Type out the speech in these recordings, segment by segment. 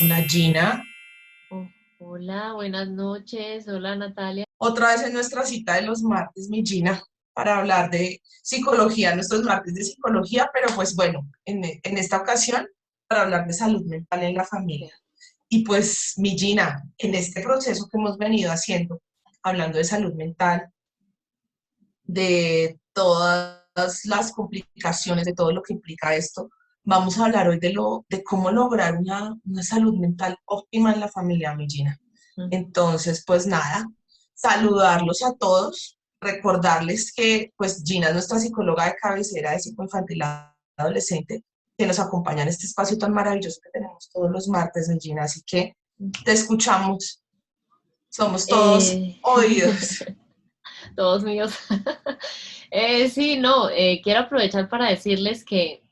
Hola Gina, Oh, hola, buenas noches. Hola, Natalia. otra vez en nuestra cita de los martes, mi Gina, para hablar de psicología, nuestros martes de psicología, pero pues bueno, en esta ocasión para hablar de salud mental en la familia. Y pues mi Gina, en este proceso que hemos venido haciendo, hablando de salud mental, de todas las complicaciones, de todo lo que implica esto, vamos a hablar hoy de cómo lograr una salud mental óptima en la familia, mi Gina. Mm. Entonces, pues nada, saludarlos a todos, recordarles que pues Gina es nuestra psicóloga de cabecera de psicoinfantil adolescente, que nos acompaña en este espacio tan maravilloso que tenemos todos los martes, mi Gina. Así que te escuchamos, somos todos Eh, oídos. todos míos. Sí, no, quiero aprovechar para decirles que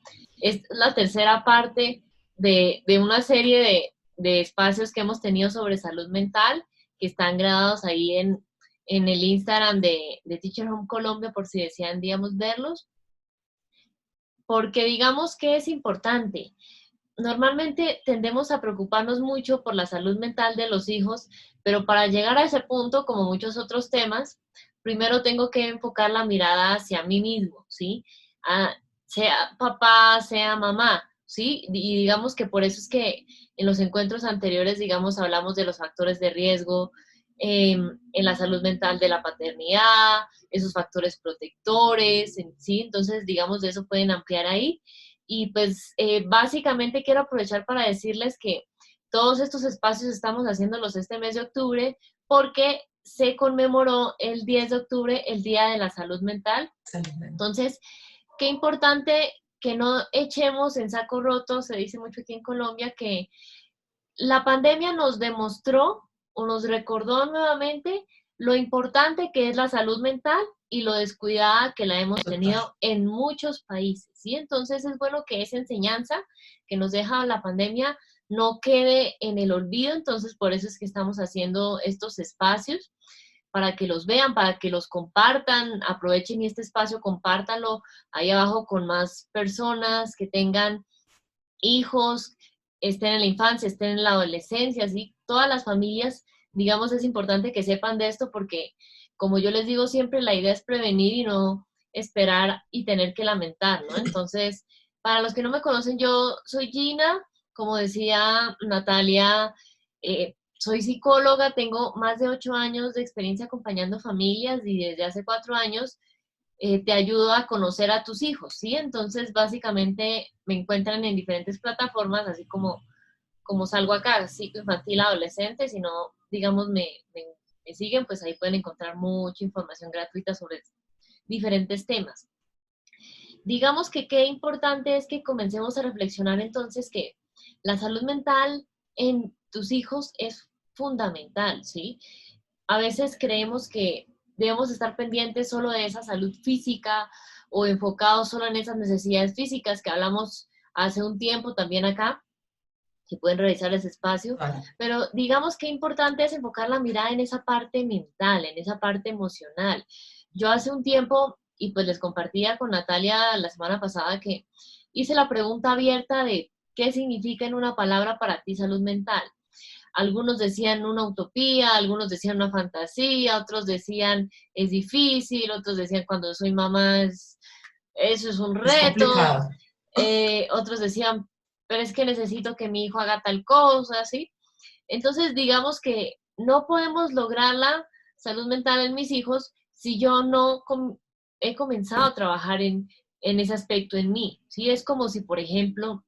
es la tercera parte de una serie de espacios que hemos tenido sobre salud mental, que están grabados ahí en el Instagram de Teacher Home Colombia, por si desean, digamos, verlos, porque digamos que es importante. Normalmente tendemos a preocuparnos mucho por la salud mental de los hijos, pero para llegar a ese punto, como muchos otros temas, primero tengo que enfocar la mirada hacia mí mismo, ¿sí? Ah, sea papá, sea mamá, ¿sí? Y digamos que por eso es que en los encuentros anteriores, digamos, hablamos de los factores de riesgo en la salud mental de la paternidad, esos factores protectores, ¿sí? Entonces, digamos, de eso pueden ampliar ahí. Y pues básicamente quiero aprovechar para decirles que todos estos espacios estamos haciéndolos este mes de octubre porque se conmemoró el 10 de octubre el Día de la Salud Mental. Salud mental. Entonces, qué importante que no echemos en saco roto, se dice mucho aquí en Colombia, que la pandemia nos demostró o nos recordó nuevamente lo importante que es la salud mental y lo descuidada que la hemos Total. tenido en muchos países, ¿sí? Entonces es bueno que esa enseñanza que nos deja la pandemia no quede en el olvido, entonces por eso es que estamos haciendo estos espacios para que los vean, para que los compartan, aprovechen este espacio, compártanlo ahí abajo con más personas que tengan hijos, estén en la infancia, estén en la adolescencia, ¿sí? Todas las familias, digamos, es importante que sepan de esto porque, como yo les digo siempre, la idea es prevenir y no esperar y tener que lamentar, ¿no? Entonces, para los que no me conocen, yo soy Gina, como decía Natalia, soy psicóloga, tengo más de 8 años de experiencia acompañando familias y desde hace 4 años te ayuda a conocer a tus hijos, ¿sí? Entonces, básicamente me encuentran en diferentes plataformas, así como salgo acá, sí, infantil, adolescente, si no, digamos, me siguen, pues ahí pueden encontrar mucha información gratuita sobre diferentes temas. Digamos que qué importante es que comencemos a reflexionar entonces que la salud mental en tus hijos es fundamental, ¿sí? A veces creemos que debemos estar pendientes solo de esa salud física o enfocados solo en esas necesidades físicas que hablamos hace un tiempo también acá, que pueden revisar ese espacio, Total. pero digamos que importante es enfocar la mirada en esa parte mental, en esa parte emocional. Yo hace un tiempo, y pues les compartía con Natalia la semana pasada que hice la pregunta abierta de qué significa en una palabra para ti salud mental. Algunos decían una utopía, algunos decían una fantasía, otros decían es difícil, otros decían cuando soy mamá eso es un Es reto, complicado. otros decían, pero es que necesito que mi hijo haga tal cosa, ¿sí? Entonces, digamos que no podemos lograr la salud mental en mis hijos si yo no he comenzado a trabajar en ese aspecto en mí, ¿sí? Es como si, por ejemplo,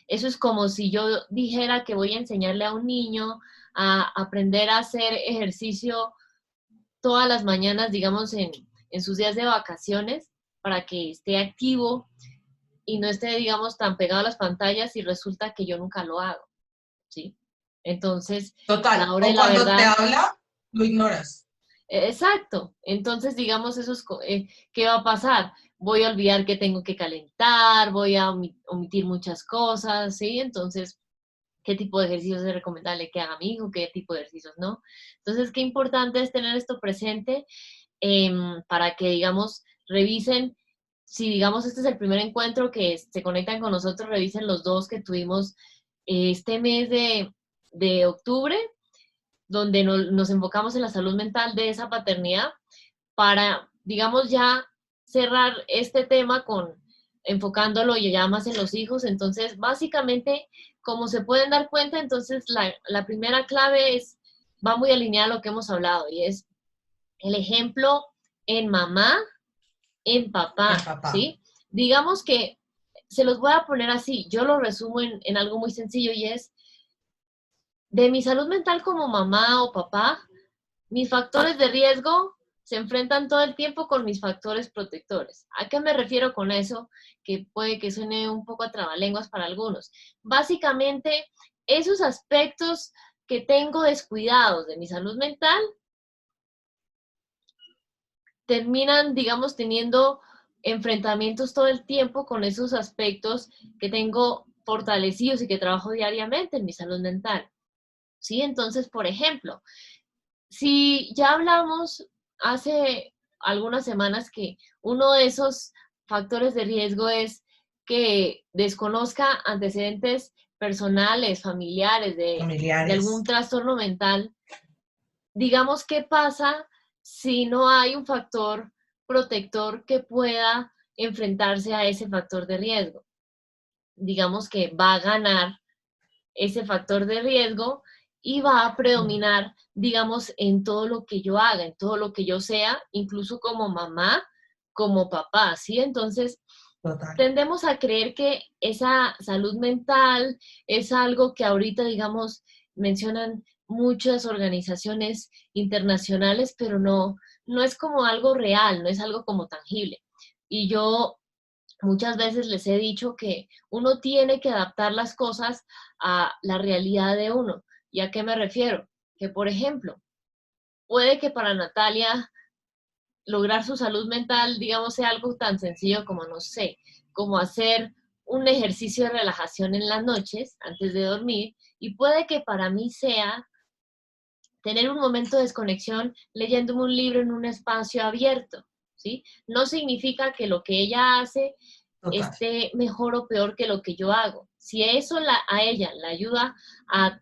eso es como si yo dijera que voy a enseñarle a un niño a aprender a hacer ejercicio todas las mañanas, digamos, en sus días de vacaciones, para que esté activo y no esté, digamos, tan pegado a las pantallas y resulta que yo nunca lo hago, ¿sí? Entonces, a Total. la hora de O la cuando te verdad, habla, lo ignoras. exacto. Entonces, digamos, eso es, ¿qué va a pasar? Voy a olvidar que tengo que calentar, voy a omitir muchas cosas, ¿sí? Entonces, qué tipo de ejercicios es recomendable que haga mi hijo, qué tipo de ejercicios no. Entonces, qué importante es tener esto presente para que, digamos, revisen, si digamos este es el primer encuentro que se conectan con nosotros, revisen los dos que tuvimos este mes de octubre, donde nos enfocamos en la salud mental de esa paternidad para, digamos, ya cerrar este tema enfocándolo ya más en los hijos. Entonces, básicamente, como se pueden dar cuenta, entonces la primera clave va muy alineada a lo que hemos hablado, y es el ejemplo en mamá, en El papá, papá. ¿sí? Digamos que se los voy a poner así, yo lo resumo en algo muy sencillo, y es, de mi salud mental como mamá o papá, mis factores de riesgo se enfrentan todo el tiempo con mis factores protectores. ¿A qué me refiero con eso? Que puede que suene un poco a trabalenguas para algunos. Básicamente, esos aspectos que tengo descuidados de mi salud mental terminan, digamos, teniendo enfrentamientos todo el tiempo con esos aspectos que tengo fortalecidos y que trabajo diariamente en mi salud mental. ¿Sí? Entonces, por ejemplo, si ya hablamos hace algunas semanas que uno de esos factores de riesgo es que desconozca antecedentes personales, familiares, de algún Familiares. trastorno mental, digamos, ¿qué pasa si no hay un factor protector que pueda enfrentarse a ese factor de riesgo? Digamos que va a ganar ese factor de riesgo y va a predominar, digamos, en todo lo que yo haga, en todo lo que yo sea, incluso como mamá, como papá, ¿sí? Entonces, Total. tendemos a creer que esa salud mental es algo que ahorita, digamos, mencionan muchas organizaciones internacionales, pero no es como algo real, no es algo como tangible. Y yo muchas veces les he dicho que uno tiene que adaptar las cosas a la realidad de uno. ¿Y a qué me refiero? Que, por ejemplo, puede que para Natalia lograr su salud mental, digamos, sea algo tan sencillo como, no sé, como hacer un ejercicio de relajación en las noches antes de dormir, y puede que para mí sea tener un momento de desconexión leyéndome un libro en un espacio abierto, ¿sí? No significa que lo que ella hace Total. esté mejor o peor que lo que yo hago. Si eso a ella la ayuda a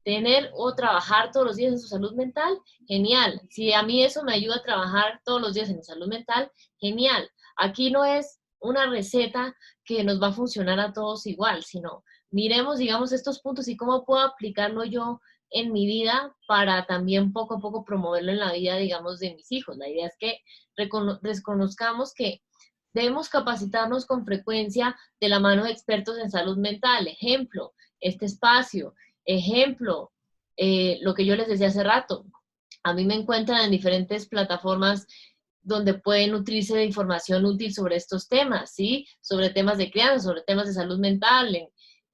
tener o trabajar todos los días en su salud mental, genial. Si a mí eso me ayuda a trabajar todos los días en mi salud mental, genial. Aquí no es una receta que nos va a funcionar a todos igual, sino miremos, digamos, estos puntos y cómo puedo aplicarlo yo en mi vida para también poco a poco promoverlo en la vida, digamos, de mis hijos. La idea es que reconozcamos que debemos capacitarnos con frecuencia de la mano de expertos en salud mental. Ejemplo, este espacio. Ejemplo, lo que yo les decía hace rato. A mí me encuentran en diferentes plataformas donde pueden nutrirse de información útil sobre estos temas, ¿sí? Sobre temas de crianza, sobre temas de salud mental,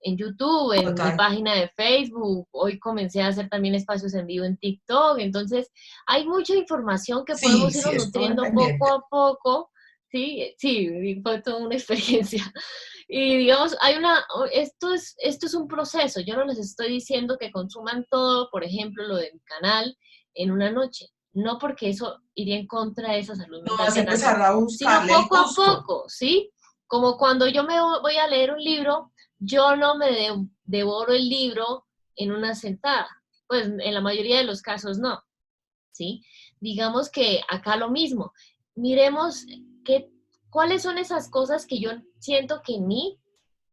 en YouTube, en mi Total. página de Facebook. Hoy comencé a hacer también espacios en vivo en TikTok. Entonces, hay mucha información que Sí, podemos sí, irnos estoy nutriendo poco pendiente. a poco. Sí, sí, fue toda una experiencia. Y digamos, esto es un proceso. Yo no les estoy diciendo que consuman todo, por ejemplo, lo de mi canal en una noche. No, porque eso iría en contra de esa salud No mental vas a tan alta, empezar a sino buscarle el poco a gusto. poco, ¿sí? Como cuando yo me voy a leer un libro, yo no me devoro el libro en una sentada. Pues en la mayoría de los casos no, ¿sí? Digamos que acá lo mismo. Miremos qué, cuáles son esas cosas que yo siento que en mí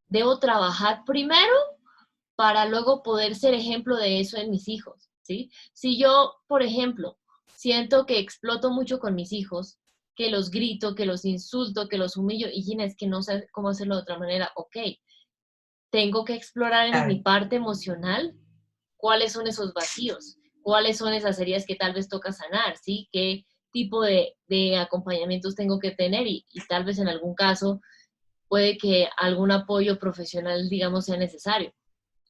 debo trabajar primero para luego poder ser ejemplo de eso en mis hijos, ¿sí? Si yo, por ejemplo, siento que exploto mucho con mis hijos, que los grito, que los insulto, que los humillo, y Gina, es que no sé cómo hacerlo de otra manera, ok, tengo que explorar en mi Claro. parte emocional cuáles son esos vacíos, cuáles son esas heridas que tal vez toca sanar, ¿sí? ¿Qué tipo de acompañamientos tengo que tener? Y tal vez en algún caso puede que algún apoyo profesional, digamos, sea necesario.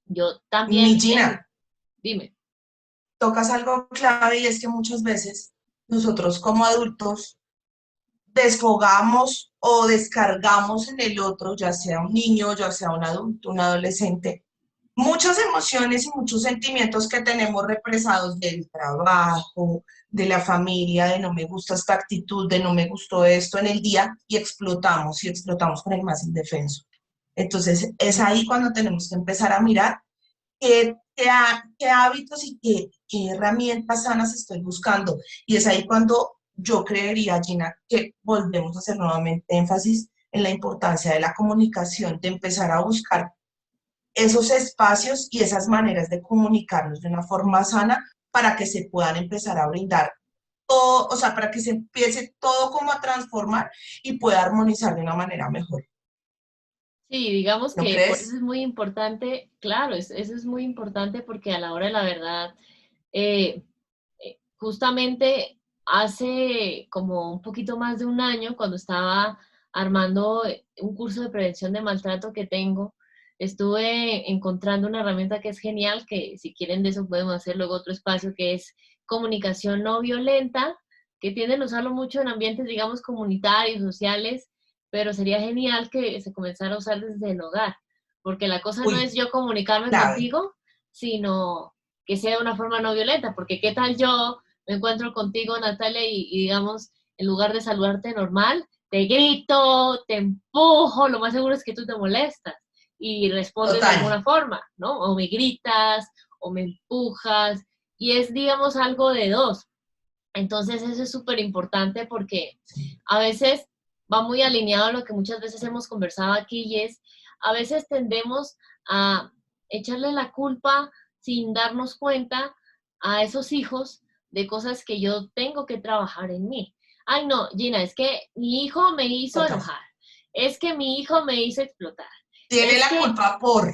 Yo Mi también Gina, dime. tocas algo clave y es que muchas veces nosotros como adultos desfogamos o descargamos en el otro, ya sea un niño, ya sea un adulto, un adolescente, muchas emociones y muchos sentimientos que tenemos represados del trabajo, de la familia, de no me gusta esta actitud, de no me gustó esto en el día y explotamos con el más indefenso. Entonces, es ahí cuando tenemos que empezar a mirar qué hábitos y qué herramientas sanas estoy buscando. Y es ahí cuando yo creería, Gina, que volvemos a hacer nuevamente énfasis en la importancia de la comunicación, de empezar a buscar esos espacios y esas maneras de comunicarnos de una forma sana para que se puedan empezar a brindar todo, o sea, para que se empiece todo como a transformar y pueda armonizar de una manera mejor. Sí, digamos ¿No que por eso crees? es muy importante, claro, eso es muy importante porque a la hora de la verdad, eh, justamente hace como un poquito más de un año, cuando estaba armando un curso de prevención de maltrato que tengo, estuve encontrando una herramienta que es genial, que si quieren de eso podemos hacer luego otro espacio, que es comunicación no violenta, que tienden a usarlo mucho en ambientes, digamos, comunitarios, sociales, pero sería genial que se comenzara a usar desde el hogar, porque la cosa no Uy, es yo comunicarme clave, contigo, sino que sea de una forma no violenta, porque qué tal yo me encuentro contigo, Natalia, y digamos, en lugar de saludarte normal, te grito, te empujo, lo más seguro es que tú te molestas y respondes de total. alguna forma, ¿no? O me gritas, o me empujas, y es, digamos, algo de dos. Entonces eso es súper importante porque a veces va muy alineado a lo que muchas veces hemos conversado aquí y es, a veces tendemos a echarle la culpa sin darnos cuenta a esos hijos de cosas que yo tengo que trabajar en mí. Ay, no, Gina, es que mi hijo me hizo Total. enojar, es que mi hijo me hizo explotar, Tiene es la que culpa por,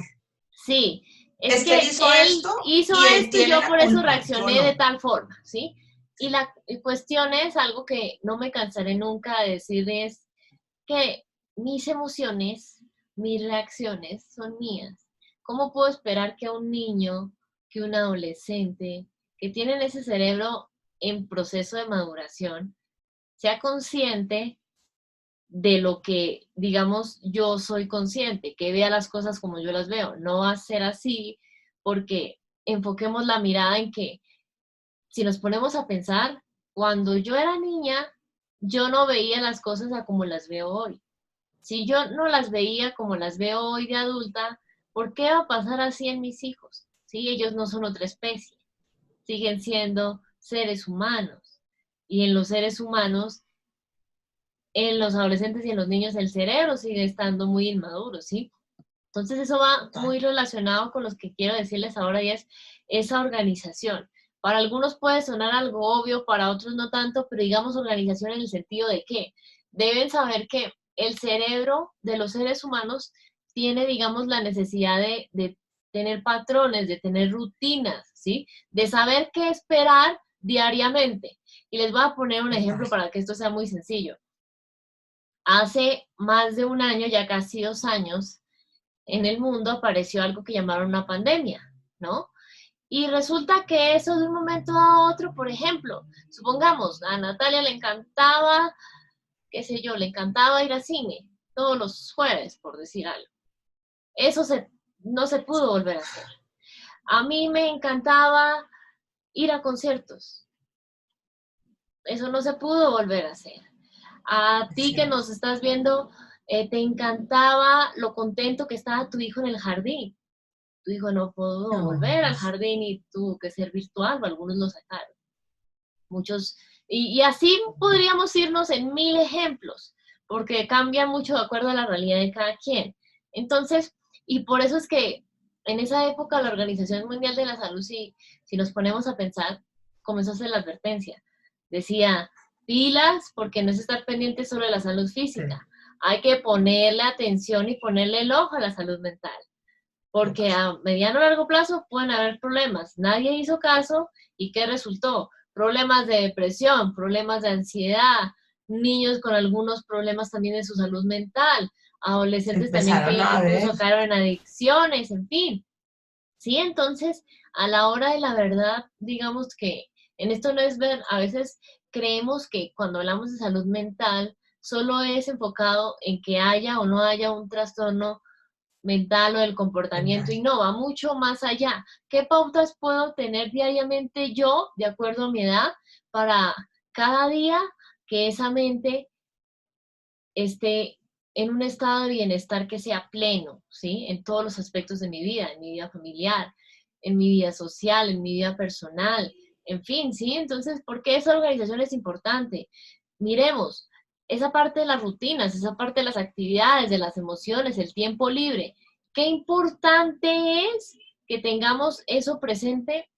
sí, es es que él que hizo él esto hizo y él esto y tiene yo la por eso culpa, yo reaccioné de no. tal forma, ¿sí? Y la cuestión es algo que no me cansaré nunca de decir es que mis emociones, mis reacciones son mías. ¿Cómo puedo esperar que un niño, que un adolescente, que tienen ese cerebro en proceso de maduración, sea consciente de lo que, digamos, yo soy consciente, que vea las cosas como yo las veo? No va a ser así porque enfoquemos la mirada en que si nos ponemos a pensar, cuando yo era niña, yo no veía las cosas a como las veo hoy. Si yo no las veía como las veo hoy de adulta, ¿por qué va a pasar así en mis hijos? Si ellos no son otra especie, siguen siendo seres humanos. Y en los seres humanos, en los adolescentes y en los niños, el cerebro sigue estando muy inmaduro, ¿sí? Entonces eso va Total. muy relacionado con lo que quiero decirles ahora y es esa organización. Para algunos puede sonar algo obvio, para otros no tanto, pero digamos organización en el sentido de que deben saber que el cerebro de los seres humanos tiene, digamos, la necesidad de tener patrones, de tener rutinas, ¿sí? De saber qué esperar diariamente. Y les voy a poner un Total. ejemplo para que esto sea muy sencillo. Hace más de un año, ya casi 2 años, en el mundo apareció algo que llamaron una pandemia, ¿no? Y resulta que eso de un momento a otro, por ejemplo, supongamos, a Natalia le encantaba, qué sé yo, le encantaba ir al cine todos los jueves, por decir algo. Eso no se pudo volver a hacer. A mí me encantaba ir a conciertos. Eso no se pudo volver a hacer. A Es ti que cierto. nos estás viendo, te encantaba lo contento que estaba tu hijo en el jardín. Tu hijo no pudo No, volver al jardín y tuvo que ser virtual, o algunos lo sacaron. Muchos, y así podríamos irnos en mil ejemplos, porque cambia mucho de acuerdo a la realidad de cada quien. Entonces, y por eso es que en esa época la Organización Mundial de la Salud, si nos ponemos a pensar, comenzó a hacer la advertencia. Decía, pilas, porque no es estar pendiente solo de la salud sí, física, hay que ponerle atención y ponerle el ojo a la salud mental, porque total. a mediano o largo plazo pueden haber problemas. Nadie hizo caso y ¿qué resultó? Problemas de depresión, problemas de ansiedad, niños con algunos problemas también de su salud mental, Se adolescentes también que empezaron a ver, incluso cayeron en adicciones, en fin. Sí, entonces, a la hora de la verdad, digamos que en esto no es ver, a veces creemos que cuando hablamos de salud mental, solo es enfocado en que haya o no haya un trastorno mental o del comportamiento mental. y no, va mucho más allá. ¿Qué pautas puedo tener diariamente yo, de acuerdo a mi edad, para cada día que esa mente esté en un estado de bienestar que sea pleno, ¿sí? En todos los aspectos de mi vida, en mi vida familiar, en mi vida social, en mi vida personal, en fin, ¿sí? Entonces, ¿por qué esa organización es importante? Miremos, esa parte de las rutinas, esa parte de las actividades, de las emociones, el tiempo libre, qué importante es que tengamos eso presente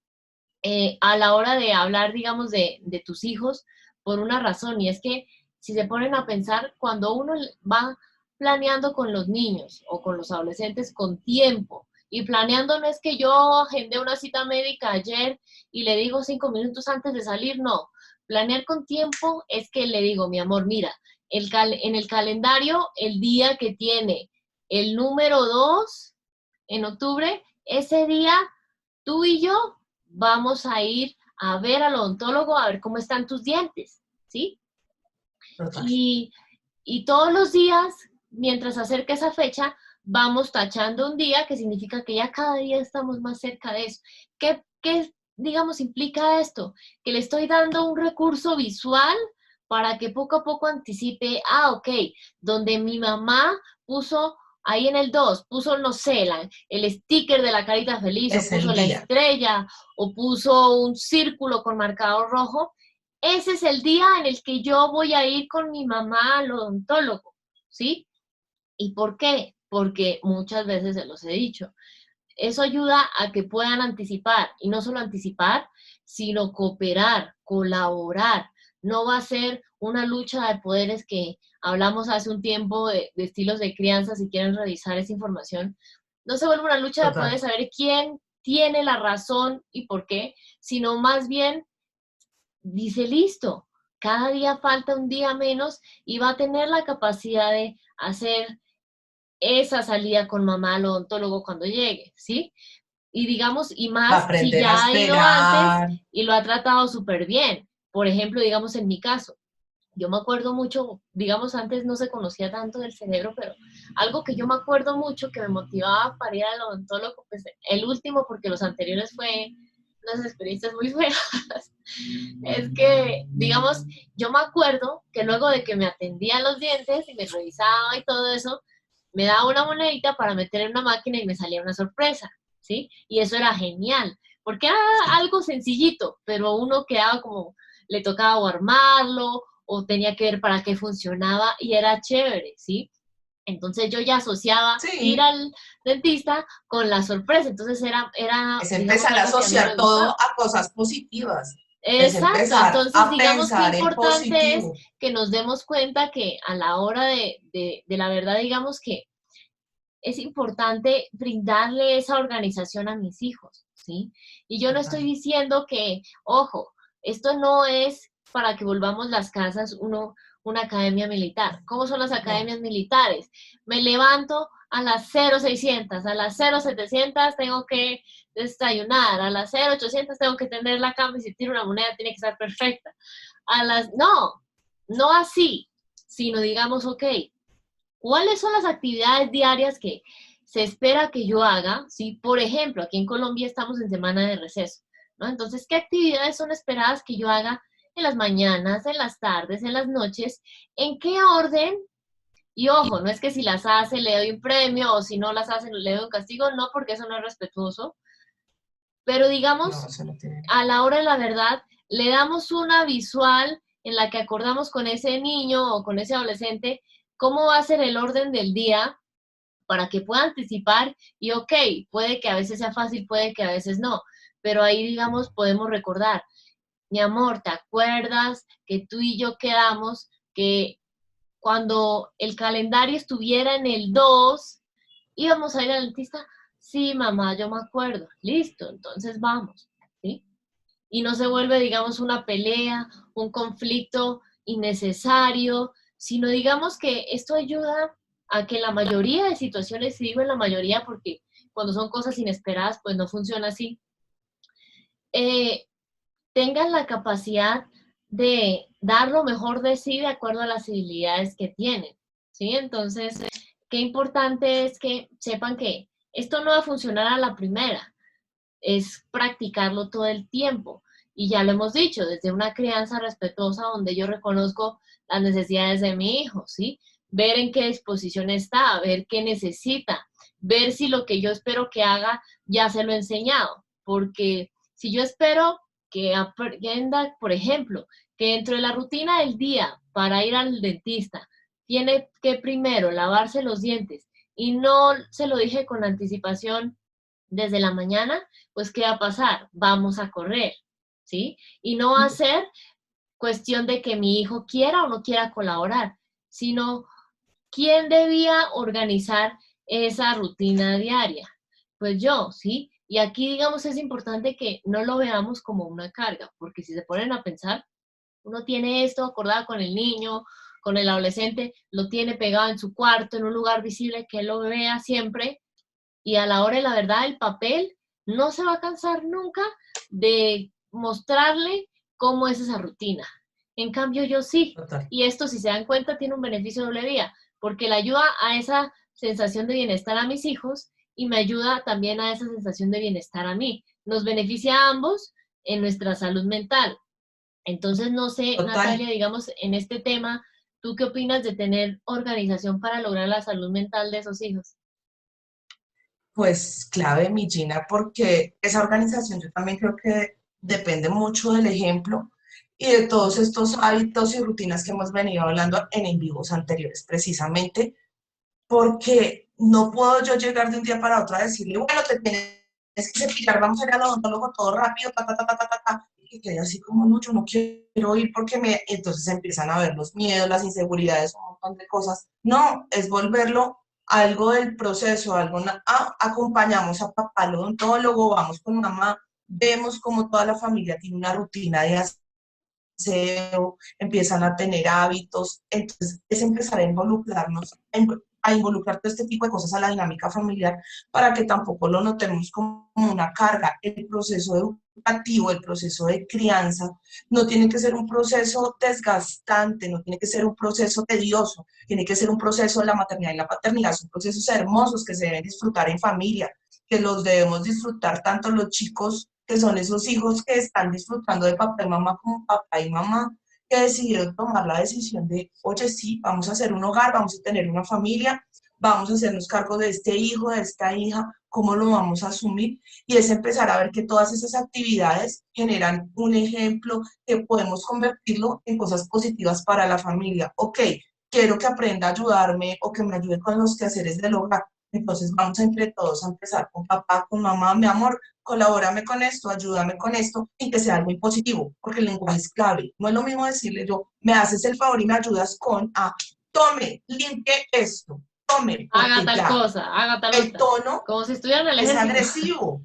a la hora de hablar, digamos, de tus hijos por una razón, y es que si se ponen a pensar, cuando uno va planeando con los niños o con los adolescentes con tiempo, y planeando no es que yo agendé una cita médica ayer y le digo 5 minutos antes de salir, no. Planear con tiempo es que le digo, mi amor, mira, en el calendario, el día que tiene el número 2 en octubre, ese día tú y yo vamos a ir a ver al odontólogo a ver cómo están tus dientes, ¿sí? Total. Y, y todos los días, mientras acerca esa fecha, vamos tachando un día, que significa que ya cada día estamos más cerca de eso. ¿Qué, digamos, implica esto? Que le estoy dando un recurso visual para que poco a poco anticipe, ok, donde mi mamá puso ahí en el 2 puso, no sé, el sticker de la carita feliz, o Es puso el la día. estrella, o puso un círculo con marcador rojo, ese es el día en el que yo voy a ir con mi mamá al odontólogo, ¿sí? ¿Y por qué? Porque muchas veces se los he dicho. Eso ayuda a que puedan anticipar, y no solo anticipar, sino cooperar, colaborar. No va a ser una lucha de poderes que hablamos hace un tiempo de estilos de crianza, si quieren revisar esa información. No se vuelve una lucha de Total. poder saber quién tiene la razón y por qué, sino más bien dice, listo, cada día falta un día menos y va a tener la capacidad de hacer esa salida con mamá al odontólogo cuando llegue, ¿sí? Y digamos, y Va a más si aprender a ya ha ido antes esperar. y lo ha tratado súper bien. Por ejemplo, digamos en mi caso, yo me acuerdo mucho, digamos, antes no se conocía tanto del cerebro, pero algo que yo me acuerdo mucho que me motivaba para ir al odontólogo, pues el último, porque los anteriores fue unas experiencias muy feas, es que, digamos, yo me acuerdo que luego de que me atendían los dientes y me revisaba y todo eso, me daba una monedita para meter en una máquina y me salía una sorpresa, ¿sí? Y eso era genial, porque era Sí. algo sencillito, pero uno quedaba como, le tocaba o armarlo o tenía que ver para qué funcionaba y era chévere, ¿sí? Entonces yo ya asociaba ir Sí. al dentista con la sorpresa, entonces era Es digamos, empezar a algo que a mí me asociar todo gustaba. a cosas positivas. Es Exacto, empezar entonces a digamos qué pensar en importante es positivo. que nos demos cuenta que a la hora de la verdad, digamos que es importante brindarle esa organización a mis hijos, ¿sí? Y yo no estoy Total. diciendo que, ojo, esto no es para que volvamos las casas una academia militar. ¿Cómo son las No. academias militares? Me levanto a las 0600, a las 0700 tengo que desayunar, a las 0800 tengo que tener la cama y si tiro una moneda tiene que estar perfecta. No así, sino digamos, ok, ¿cuáles son las actividades diarias que se espera que yo haga? ¿Sí? Por ejemplo, aquí en Colombia estamos en semana de receso, ¿no? Entonces, ¿qué actividades son esperadas que yo haga en las mañanas, en las tardes, en las noches? ¿En qué orden? Y ojo, no es que si las hace le doy un premio o si no las hace le doy un castigo, no, porque eso no es respetuoso. Pero No, digamos, eso no tiene. a la hora de la verdad, le damos una visual en la que acordamos con ese niño o con ese adolescente cómo va a ser el orden del día para que pueda anticipar y ok, puede que a veces sea fácil, puede que a veces no, pero ahí digamos podemos recordar, mi amor, ¿te acuerdas que tú y yo quedamos que cuando el calendario estuviera en el 2 íbamos a ir al dentista? Sí, mamá, yo me acuerdo, listo, entonces vamos, ¿sí? Y no se vuelve, digamos, una pelea, un conflicto innecesario, sino digamos que esto ayuda a que la mayoría de situaciones, y digo en la mayoría porque cuando son cosas inesperadas, pues no funciona así, eh, tengan la capacidad de dar lo mejor de sí de acuerdo a las habilidades que tienen, ¿sí? Entonces, qué importante es que sepan que esto no va a funcionar a la primera, es practicarlo todo el tiempo. Y ya lo hemos dicho, desde una crianza respetuosa donde yo reconozco las necesidades de mi hijo, ¿sí? ver en qué disposición está, ver qué necesita, ver si lo que yo espero que haga ya se lo he enseñado. Porque si yo espero que aprenda, por ejemplo, que dentro de la rutina del día para ir al dentista, tiene que primero lavarse los dientes y no se lo dije con anticipación desde la mañana, pues ¿qué va a pasar? Vamos a correr, ¿sí? Y no va a ser cuestión de que mi hijo quiera o no quiera colaborar, sino quién debía organizar esa rutina diaria. Pues yo, ¿sí? Y aquí, digamos, es importante que no lo veamos como una carga, porque si se ponen a pensar, uno tiene esto acordado con el niño, con el adolescente, lo tiene pegado en su cuarto, en un lugar visible que él lo vea siempre, y a la hora de la verdad el papel no se va a cansar nunca de mostrarle cómo es esa rutina. En cambio yo sí, Total. y esto si se dan cuenta tiene un beneficio doble vía, porque le ayuda a esa sensación de bienestar a mis hijos y me ayuda también a esa sensación de bienestar a mí. Nos beneficia a ambos en nuestra salud mental. Entonces, no sé, Total. Natalia, digamos, en este tema, ¿tú qué opinas de tener organización para lograr la salud mental de esos hijos? Pues clave, mi Gina, porque esa organización yo también creo que depende mucho del ejemplo y de todos estos hábitos y rutinas que hemos venido hablando en vivos anteriores, precisamente porque no puedo yo llegar de un día para otro a decirle, bueno, te tienes que cepillar, vamos a ir al odontólogo todo rápido, ta, ta, ta, ta, ta, ta, ta, y quede así como, no, yo no quiero ir porque me... Entonces empiezan a ver los miedos, las inseguridades, un montón de cosas. No, es volverlo algo del proceso, algo, acompañamos a papá al odontólogo, vamos con mamá, vemos como toda la familia tiene una rutina de aseo, empiezan a tener hábitos, entonces es empezar a involucrarnos, a involucrar todo este tipo de cosas a la dinámica familiar para que tampoco lo notemos como una carga. El proceso educativo, el proceso de crianza, no tiene que ser un proceso desgastante, no tiene que ser un proceso tedioso, tiene que ser un proceso de la maternidad y la paternidad, son procesos hermosos que se deben disfrutar en familia, que los debemos disfrutar tanto los chicos que son esos hijos que están disfrutando de papá y mamá como papá y mamá, que decidieron tomar la decisión de, oye, sí, vamos a hacer un hogar, vamos a tener una familia, vamos a hacernos cargo de este hijo, de esta hija, cómo lo vamos a asumir, y es empezar a ver que todas esas actividades generan un ejemplo que podemos convertirlo en cosas positivas para la familia. Ok, quiero que aprenda a ayudarme o que me ayude con los quehaceres del hogar. Entonces vamos entre todos a empezar con papá, con mamá, mi amor, colabórame con esto, ayúdame con esto, y que sea algo muy positivo, porque el lenguaje es clave. No es lo mismo decirle yo, me haces el favor y me ayudas con, tome, limpie esto, tome, Haga porque tal ya cosa, haga tal el otra, tono como si estuvieran en el es ejército. agresivo,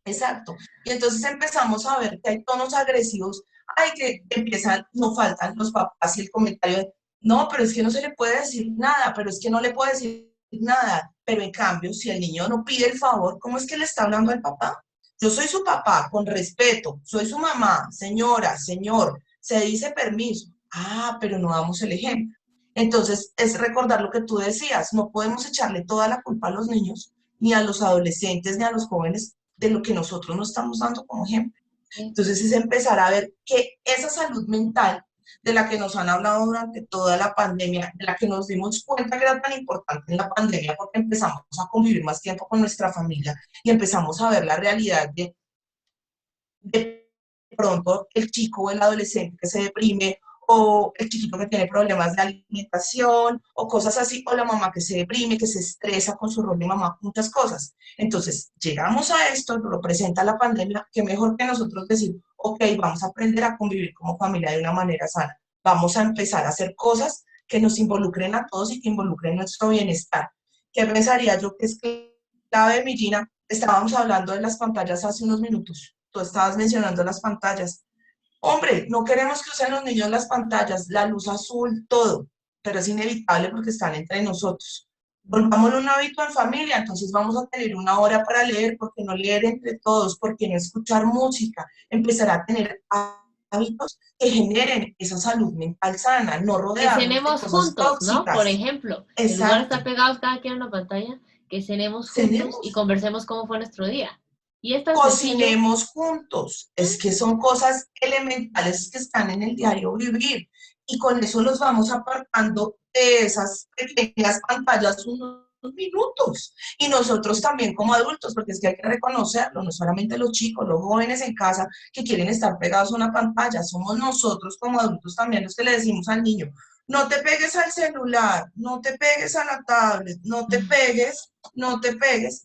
exacto. Y entonces empezamos a ver que hay tonos agresivos, ay, que empiezan, no faltan los papás y el comentario de, no, pero es que no se le puede decir nada, pero es que no le puede decir nada. Pero en cambio, si el niño no pide el favor, ¿cómo es que le está hablando al papá? Yo soy su papá, con respeto, soy su mamá, señora, señor, se dice permiso. Ah, pero no damos el ejemplo. Entonces, es recordar lo que tú decías, no podemos echarle toda la culpa a los niños, ni a los adolescentes, ni a los jóvenes, de lo que nosotros no estamos dando como ejemplo. Sí. Entonces, es empezar a ver que esa salud mental de la que nos han hablado durante toda la pandemia, de la que nos dimos cuenta que era tan importante en la pandemia, porque empezamos a convivir más tiempo con nuestra familia y empezamos a ver la realidad de pronto el chico o el adolescente que se deprime, o el chiquito que tiene problemas de alimentación, o cosas así, o la mamá que se deprime, que se estresa con su rol de mamá, muchas cosas. Entonces, llegamos a esto, lo presenta la pandemia, que mejor que nosotros decir, ok, vamos a aprender a convivir como familia de una manera sana, vamos a empezar a hacer cosas que nos involucren a todos y que involucren nuestro bienestar. ¿Qué pensaría yo que es clave, Millina? Estábamos hablando de las pantallas hace unos minutos. Tú estabas mencionando las pantallas. Hombre, no queremos que usen los niños las pantallas, la luz azul, todo, pero es inevitable porque están entre nosotros. Volvámoslo un hábito en familia, entonces vamos a tener una hora para leer, porque no leer entre todos, porque no escuchar música, empezar a tener hábitos que generen esa salud mental sana, no Que rodearnos de cenemos cosas juntos, ¿no? Por tóxicas. ejemplo, en lugar de estar Exacto. pegados cada quien en una pantalla, que cenemos juntos y Tenemos conversemos cómo fue nuestro día. Y es tan sencillo. Cocinemos juntos. Es que son cosas elementales que están en el diario vivir y con eso nos vamos apartando de esas pequeñas pantallas unos minutos. Y nosotros también como adultos, porque es que hay que reconocerlo, no solamente los chicos, los jóvenes en casa que quieren estar pegados a una pantalla, somos nosotros como adultos también los que le decimos al niño, no te pegues al celular, no te pegues a la tablet, no te pegues,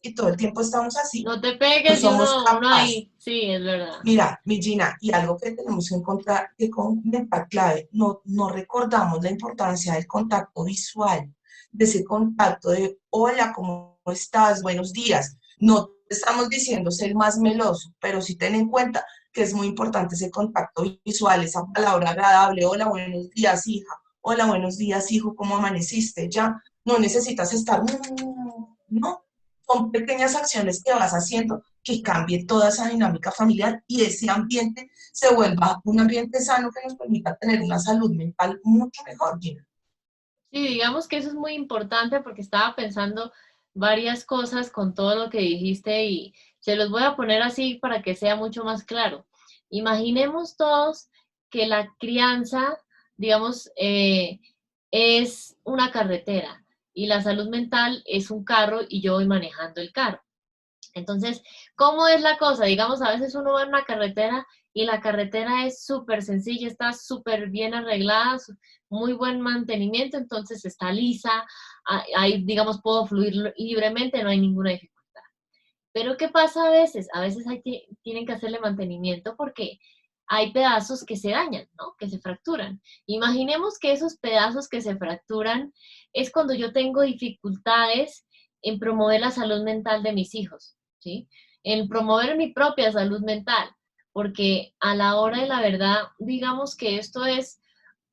y todo el tiempo estamos así. No te No pegues y somos uno capaces. ahí. Sí, es verdad. Mira, mi Gina, y algo que tenemos que encontrar, que comentar clave, no recordamos la importancia del contacto visual, de ese contacto de, hola, ¿cómo estás? Buenos días. No te estamos diciendo ser más meloso, pero sí ten en cuenta que es muy importante ese contacto visual, esa palabra agradable, hola, buenos días, hija, hola, buenos días, hijo, ¿cómo amaneciste? Ya, no necesitas estar, no, son pequeñas acciones que vas haciendo que cambie toda esa dinámica familiar y ese ambiente se vuelva un ambiente sano que nos permita tener una salud mental mucho mejor, Gina. Sí, digamos que eso es muy importante porque estaba pensando varias cosas con todo lo que dijiste y se los voy a poner así para que sea mucho más claro. Imaginemos todos que la crianza, digamos, es una carretera y la salud mental es un carro y yo voy manejando el carro. Entonces, ¿cómo es la cosa? Digamos, a veces uno va en una carretera y la carretera es súper sencilla, está súper bien arreglada, muy buen mantenimiento, entonces está lisa, ahí, digamos, puedo fluir libremente, no hay ninguna dificultad. Pero ¿qué pasa a veces? A veces tienen que hacerle mantenimiento porque hay pedazos que se dañan, ¿no? Que se fracturan. Imaginemos que esos pedazos que se fracturan es cuando yo tengo dificultades en promover la salud mental de mis hijos, ¿sí? En promover mi propia salud mental, porque a la hora de la verdad, digamos que esto es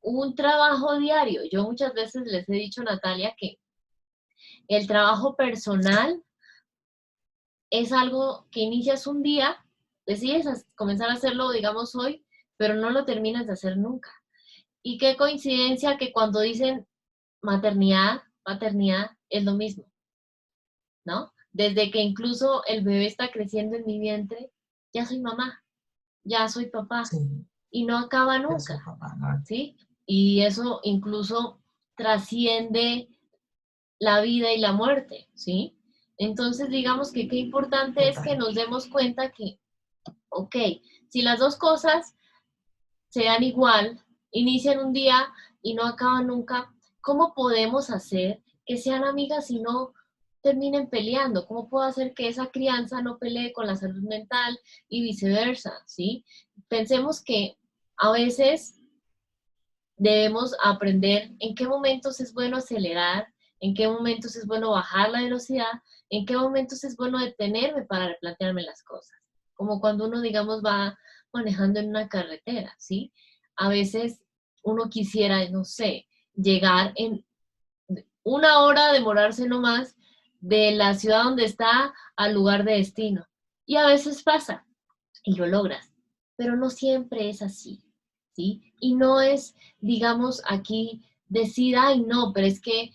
un trabajo diario. Yo muchas veces les he dicho, Natalia, que el trabajo personal es algo que inicias un día, decides comenzar a hacerlo, digamos, hoy, pero no lo terminas de hacer nunca. Y qué coincidencia que cuando dicen maternidad, paternidad, es lo mismo, ¿no? Desde que incluso el bebé está creciendo en mi vientre, ya soy mamá, ya soy papá, Sí, y no acaba eso, nunca, papá. ¿No? ¿sí? Y eso incluso trasciende la vida y la muerte, ¿sí? Entonces, digamos que qué importante es que Total. nos demos cuenta que, ok, si las dos cosas se dan igual, inician un día y no acaban nunca, ¿cómo podemos hacer que sean amigas y no terminen peleando? ¿Cómo puedo hacer que esa crianza no pelee con la salud mental y viceversa, ¿sí? Pensemos que a veces debemos aprender en qué momentos es bueno acelerar, en qué momentos es bueno bajar la velocidad, en qué momentos es bueno detenerme para replantearme las cosas. Como cuando uno, digamos, va manejando en una carretera, ¿sí? A veces uno quisiera, no sé, llegar en una hora, demorarse no más de la ciudad donde está al lugar de destino. Y a veces pasa y lo logras, pero no siempre es así, ¿sí? Y no es, digamos, aquí decir, ay, no, pero es que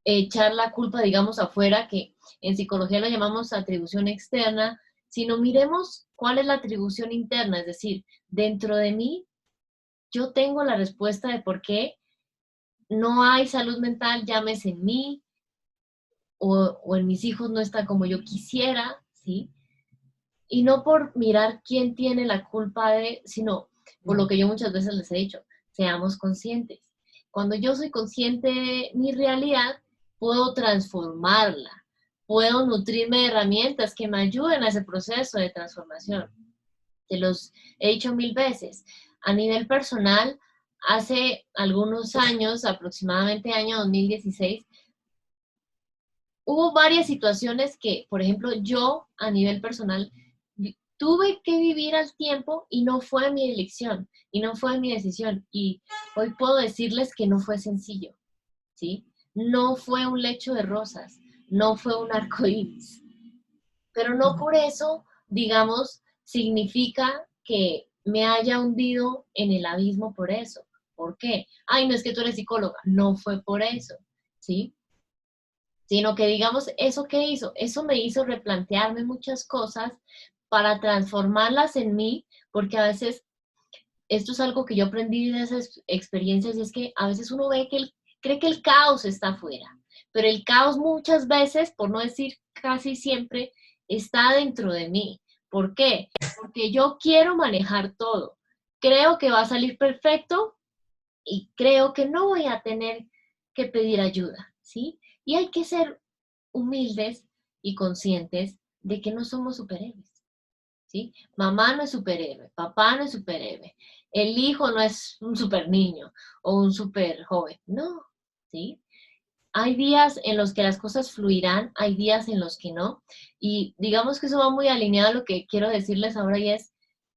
echar la culpa, digamos, afuera, que en psicología lo llamamos atribución externa, sino miremos cuál es la atribución interna, es decir, dentro de mí yo tengo la respuesta de por qué no hay salud mental, llámese en mí o en mis hijos no está como yo quisiera, ¿sí? Y no por mirar quién tiene la culpa de, sino por lo No, que yo muchas veces les he dicho, seamos conscientes. Cuando yo soy consciente de mi realidad, puedo transformarla, puedo nutrirme de herramientas que me ayuden a ese proceso de transformación. Te los he dicho mil veces. A nivel personal, hace algunos años, aproximadamente año 2016, hubo varias situaciones que, por ejemplo, yo a nivel personal tuve que vivir al tiempo y no fue mi elección y no fue mi decisión. Y hoy puedo decirles que no fue sencillo, ¿sí? No fue un lecho de rosas, no fue un arco iris, pero no no. por eso, digamos, significa que me haya hundido en el abismo por eso. ¿Por qué? Ay, no es que tú eres psicóloga, no fue por eso, ¿sí? sino que digamos, ¿eso qué hizo? Eso me hizo replantearme muchas cosas para transformarlas en mí, porque a veces esto es algo que yo aprendí de esas experiencias, y es que a veces uno ve que cree que el caos está afuera, pero el caos muchas veces, por no decir casi siempre, está dentro de mí. ¿Por qué? Porque yo quiero manejar todo. Creo que va a salir perfecto y creo que no voy a tener que pedir ayuda, ¿sí? Y hay que ser humildes y conscientes de que no somos superhéroes, ¿sí? Mamá no es superhéroe, papá no es superhéroe, el hijo no es un super niño o un super joven, no, ¿sí? Hay días en los que las cosas fluirán, hay días en los que no, y digamos que eso va muy alineado a lo que quiero decirles ahora, y es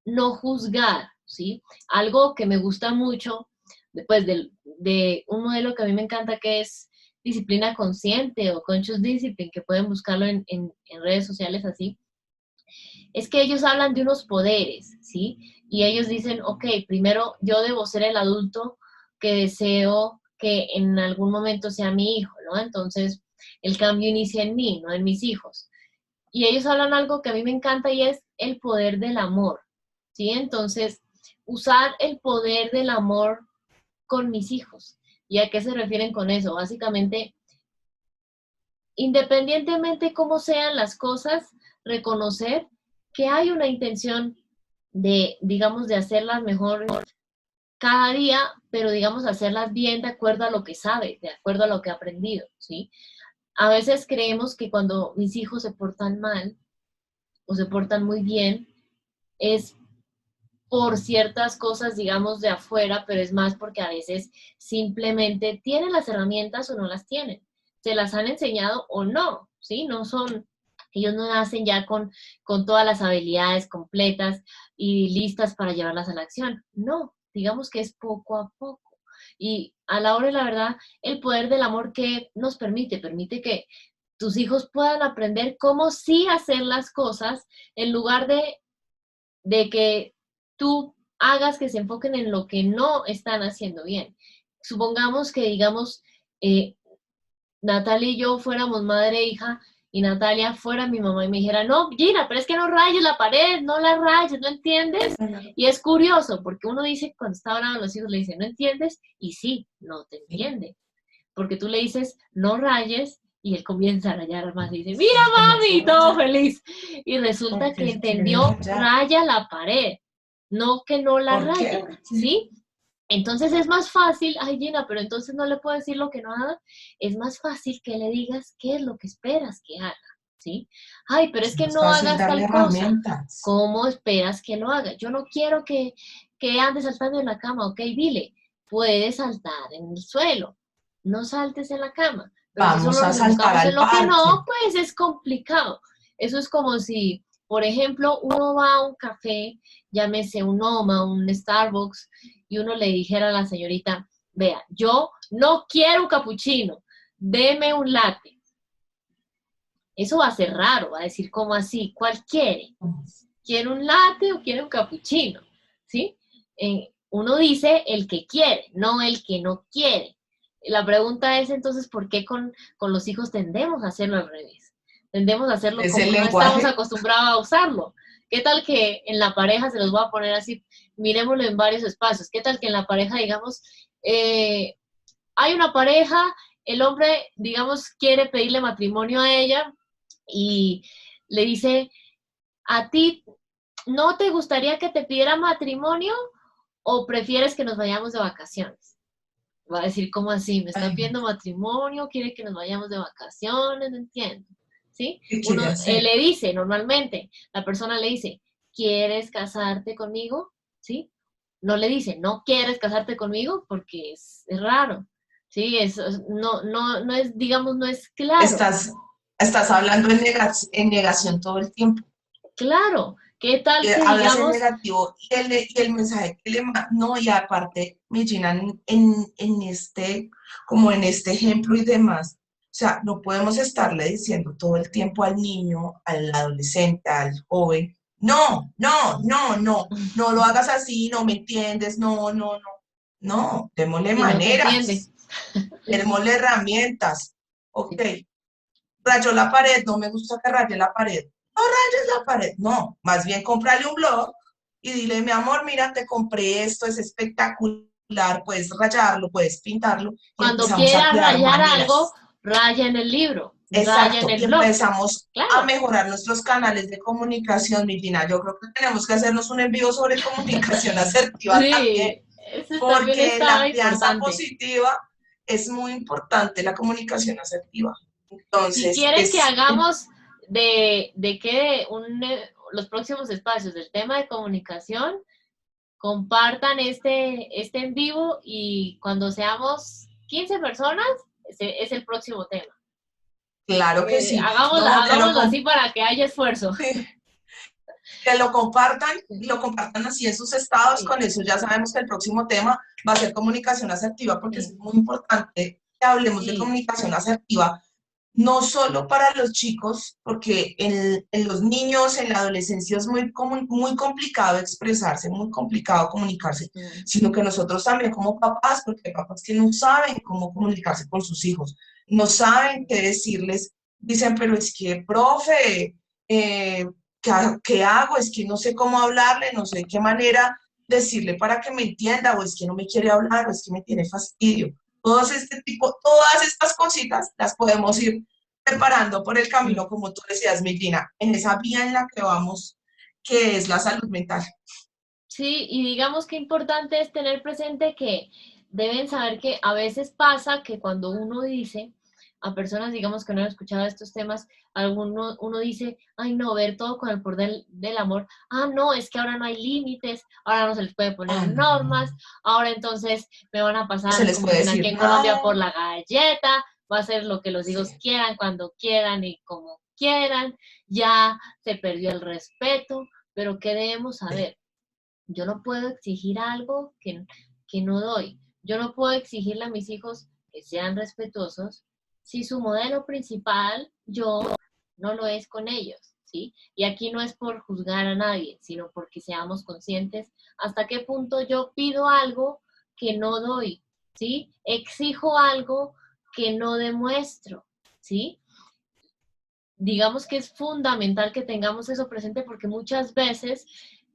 no juzgar, ¿sí? Algo que me gusta mucho, después de un modelo que a mí me encanta, que es disciplina consciente o conscious discipline, que pueden buscarlo en redes sociales así, es que ellos hablan de unos poderes, ¿sí? Y ellos dicen, ok, primero yo debo ser el adulto que deseo que en algún momento sea mi hijo, ¿no? Entonces, el cambio inicia en mí, no en mis hijos. Y ellos hablan algo que a mí me encanta, y es el poder del amor, ¿sí? Entonces, usar el poder del amor con mis hijos. ¿Y a qué se refieren con eso? Básicamente, independientemente cómo sean las cosas, reconocer que hay una intención de, digamos, de hacerlas mejor cada día, pero digamos, hacerlas bien de acuerdo a lo que sabe, de acuerdo a lo que ha aprendido, ¿sí? A veces creemos que cuando mis hijos se portan mal o se portan muy bien, es por ciertas cosas, digamos, de afuera, pero es más porque a veces simplemente tienen las herramientas o no las tienen. Se las han enseñado o no, ¿sí? No son, ellos no nacen ya con todas las habilidades completas y listas para llevarlas a la acción. No, digamos que es poco a poco. Y a la hora de la verdad, el poder del amor que nos permite que tus hijos puedan aprender cómo sí hacer las cosas en lugar de que tú hagas que se enfoquen en lo que no están haciendo bien. Supongamos que, digamos, eh, Natalia y yo fuéramos madre e hija, y Natalia fuera mi mamá y me dijera, no, Gina, pero es que no rayes la pared, no la rayes, ¿no entiendes? Y es curioso, porque uno dice, cuando está hablando los hijos, le dice, ¿no entiendes? Y sí, no te entiende, porque tú le dices, no rayes, y él comienza a rayar más y dice, mira mami, todo feliz. Y resulta que Porque quiere entendió, rayar. raya la pared, no que no la ¿Por qué? raye, ¿sí? Entonces es más fácil, ay Gina, pero entonces no le puedo decir lo que no haga, es más fácil que le digas qué es lo que esperas que haga, ¿sí? Ay, pero es Es que más no fácil hagas darle tal cosa, herramientas. ¿cómo esperas que lo haga? Yo no quiero que andes saltando en la cama, ok, dile, puedes saltar en el suelo, no saltes en la cama, pero si Vamos solo a nos saltar enfocamos en al lo que parque. no, pues es complicado. Eso es como si, por ejemplo, uno va a un café, llámese un Noma, un Starbucks, y uno le dijera a la señorita, vea, yo no quiero un capuchino, deme un latte. Eso va a ser raro, va a decir, ¿cómo así? ¿Cuál quiere? ¿Quiere un latte o quiere un capuchino? ¿Sí? Uno dice el que quiere, no el que no quiere. La pregunta es entonces, ¿por qué con los hijos tendemos a hacerlo al revés? Tendemos a hacerlo Es el como no estamos lenguaje. acostumbrados a usarlo. ¿Qué tal que en la pareja, se los voy a poner así, miremoslo en varios espacios? ¿Qué tal que en la pareja, digamos, eh, hay una pareja, el hombre, digamos, quiere pedirle matrimonio a ella y le dice, ¿a ti no te gustaría que te pidiera matrimonio o prefieres que nos vayamos de vacaciones? Va a decir, ¿cómo así? ¿Me está Ay, pidiendo matrimonio? ¿Quiere que nos vayamos de vacaciones? No entiendo. ¿Sí? yo ya sé. Le dice, normalmente, la persona le dice, ¿quieres casarte conmigo? ¿Sí? No le dice, ¿no quieres casarte conmigo? Porque es raro. ¿Sí? No es, digamos, no es claro. Estás hablando en negación todo el tiempo. Claro. ¿Qué tal que Hablas en digamos, negativo y el mensaje que le no, y aparte, me llenan como en este ejemplo y demás. O sea, no podemos estarle diciendo todo el tiempo al niño, al adolescente, al joven, no, no, no, no, no lo hagas así, no me entiendes, no, no, no. No, démosle si no te entiende? maneras, démosle herramientas. Ok, rayó la pared, no me gusta que raye la pared. No rayes la pared, no, más bien cómprale un blog y dile, mi amor, mira, te compré esto, es espectacular, puedes rayarlo, puedes pintarlo, y Cuando empezamos a quiera crear rayar algo, maneras. raya en el libro, raya en Exacto, el y blog. empezamos a Claro, mejorar nuestros canales de comunicación, mi Gina. Yo creo que tenemos que hacernos un envío sobre comunicación asertiva también, sí, eso también porque estaba la crianza importante. positiva es muy importante, la comunicación asertiva. Si Entonces, quieren que hagamos de que los próximos espacios del tema de comunicación, compartan este en vivo y cuando seamos 15 personas, es el próximo tema. claro que sí. No, Hagámoslo así para que haya esfuerzo. que lo compartan y lo compartan así en sus estados. Sí, Con eso ya sabemos que el próximo tema va a ser comunicación asertiva, porque es sí, muy importante que hablemos de sí. comunicación asertiva, no solo para los chicos, porque en los niños, en la adolescencia es muy complicado expresarse, muy complicado comunicarse, Mm. sino que nosotros también como papás, porque hay papás que no saben cómo comunicarse con sus hijos, no saben qué decirles, dicen, pero es que, profe, ¿qué hago? Es que no sé cómo hablarle, no sé de qué manera decirle para que me entienda, o es que no me quiere hablar, o es que me tiene fastidio. Todas estas cositas las podemos ir preparando por el camino, Mm. como tú decías, Medina, en esa vía en la que vamos, que es la salud mental. Sí, y digamos que importante es tener presente que deben saber que a veces pasa que cuando uno dice a personas, digamos que no han escuchado estos temas, uno dice, ay no, ver todo con el poder del amor, ah no, es que ahora no hay límites, ahora no se les puede poner Ah, no, normas, ahora entonces me van a no se pasar, les como puede dicen aquí decir en Colombia, por nada. la galleta, va a ser lo que los hijos Sí, quieran, cuando quieran y como quieran, ya se perdió el respeto, pero ¿qué debemos sí, saber? Yo no puedo exigir algo que no doy. Yo no puedo exigirle a mis hijos que sean respetuosos si su modelo principal, yo, no lo es con ellos, ¿sí? Y aquí no es por juzgar a nadie, sino porque seamos conscientes hasta qué punto yo pido algo que no doy, ¿sí? Exijo algo que no demuestro, ¿sí? Digamos que es fundamental que tengamos eso presente porque muchas veces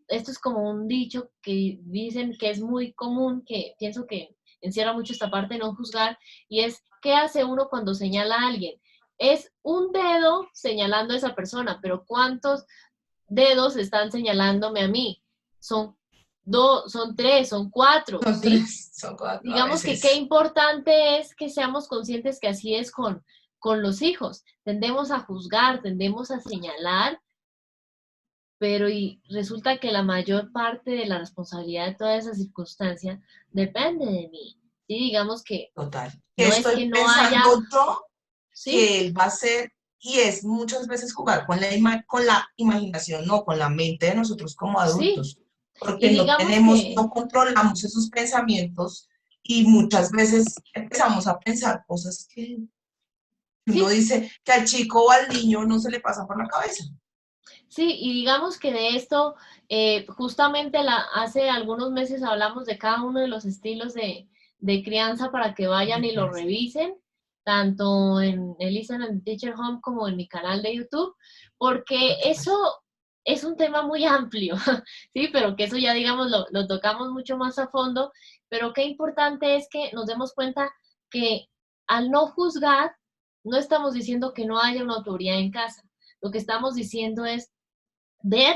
esto es como un dicho que dicen que es muy común, que pienso que encierra mucho esta parte de no juzgar, y es, ¿qué hace uno cuando señala a alguien? Es un dedo señalando a esa persona, pero ¿cuántos dedos están señalándome a mí? Son dos, son tres, son cuatro, son ¿sí? tres, son cuatro a Digamos que qué veces. importante es que seamos conscientes que así es con los hijos. Tendemos a juzgar, tendemos a señalar, pero y resulta que la mayor parte de la responsabilidad de toda esa circunstancia depende de mí. Sí, digamos que Total. ¿Qué no es estoy que no haya, pensando yo sí, que él va a hacer? Y es muchas veces jugar con con la imaginación, no con la mente de nosotros como sí, adultos, y porque digamos que, no controlamos esos pensamientos y muchas veces empezamos a pensar cosas que uno sí, dice que al chico o al niño no se le pasa por la cabeza. sí, y digamos que de esto, justamente hace algunos meses hablamos de cada uno de los estilos de crianza para que vayan y lo revisen, tanto en el Listen and Teacher Home como en mi canal de YouTube, porque Total. eso es un tema muy amplio, sí, pero que eso ya digamos lo tocamos mucho más a fondo, pero qué importante es que nos demos cuenta que al no juzgar, no estamos diciendo que no haya una autoridad en casa, lo que estamos diciendo es ver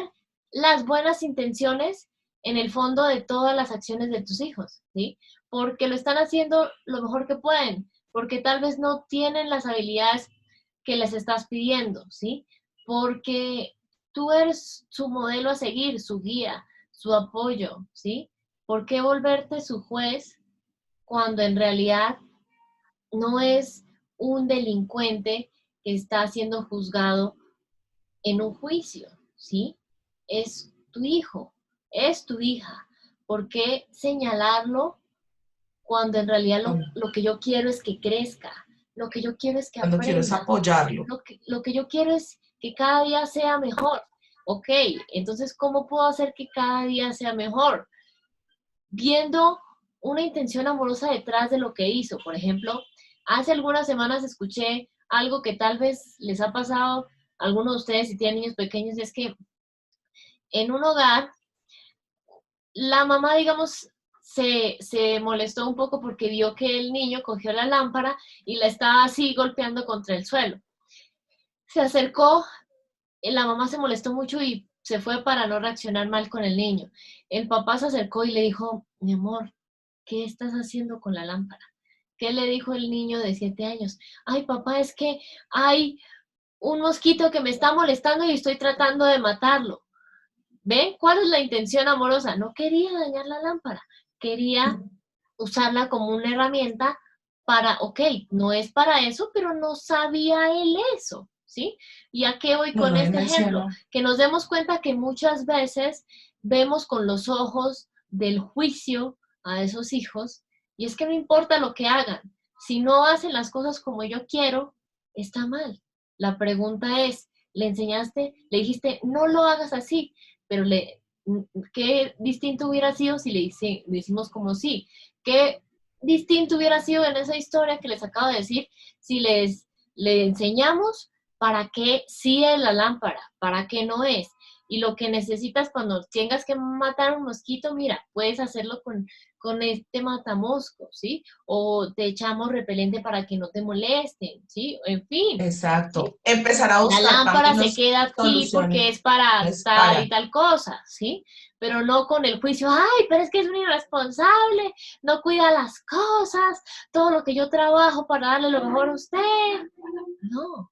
las buenas intenciones en el fondo de todas las acciones de tus hijos, ¿sí? Porque lo están haciendo lo mejor que pueden, porque tal vez no tienen las habilidades que les estás pidiendo, ¿sí? Porque tú eres su modelo a seguir, su guía, su apoyo, ¿sí? ¿Por qué volverte su juez cuando en realidad no es un delincuente que está siendo juzgado en un juicio, ¿sí? Es tu hijo, es tu hija. ¿Por qué señalarlo cuando en realidad lo que yo quiero es que crezca? Lo que yo quiero es que Cuando quiero es aprenda. apoyarlo. Lo que yo quiero es que cada día sea mejor. Ok, entonces, ¿cómo puedo hacer que cada día sea mejor? Viendo una intención amorosa detrás de lo que hizo. Por ejemplo, hace algunas semanas escuché algo que tal vez les ha pasado a algunos de ustedes si tienen niños pequeños, es que en un hogar, la mamá, digamos, se molestó un poco porque vio que el niño cogió la lámpara y la estaba así golpeando contra el suelo. Se acercó, la mamá se molestó mucho y se fue para no reaccionar mal con el niño. El papá se acercó y le dijo, mi amor, ¿qué estás haciendo con la lámpara? ¿Qué le dijo el niño de 7 años? Ay, papá, es que hay un mosquito que me está molestando y estoy tratando de matarlo. ¿Ven? ¿Cuál es la intención amorosa? No quería dañar la lámpara, quería usarla como una herramienta para, ok, no es para eso, pero no sabía él eso, ¿sí? ¿Y a qué voy No con lo este ejemplo? menciono. Que nos demos cuenta que muchas veces vemos con los ojos del juicio a esos hijos, y es que no importa lo que hagan, si no hacen las cosas como yo quiero, está mal. La pregunta es, ¿le enseñaste, le dijiste, no lo hagas así, pero qué distinto hubiera sido si le hicimos como sí? Qué distinto hubiera sido en esa historia que les acabo de decir si le enseñamos para qué sí es la lámpara, para qué no es. Y lo que necesitas cuando tengas que matar un mosquito, mira, puedes hacerlo con este matamosco, ¿sí? O te echamos repelente para que no te molesten, ¿sí? En fin, ¿sí? Exacto. Empezar a La buscar lámpara se caminos, queda aquí porque soluciones es para tal y para. tal cosa, ¿sí? Pero no con el juicio, ay, pero es que es un irresponsable, no cuida las cosas, todo lo que yo trabajo para darle lo mejor a usted. No,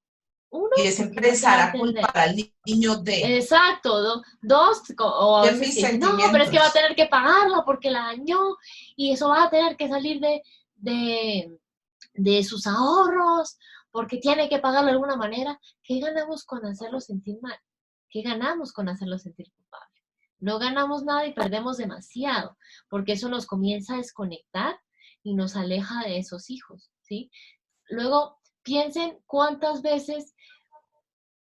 uno, Y es porque no te va empezar a a entender. culpar al niño Exacto, dos, o a de veces mis que dicen, no, pero es que va a sentimientos. tener que pagarla porque la dañó y eso va a tener que salir de, de sus ahorros, porque tiene que pagarlo de alguna manera. ¿Qué ganamos con hacerlo sentir mal? ¿Qué ganamos con hacerlo sentir culpable? No ganamos nada y perdemos demasiado, porque eso nos comienza a desconectar y nos aleja de esos hijos, ¿sí? Luego, piensen cuántas veces,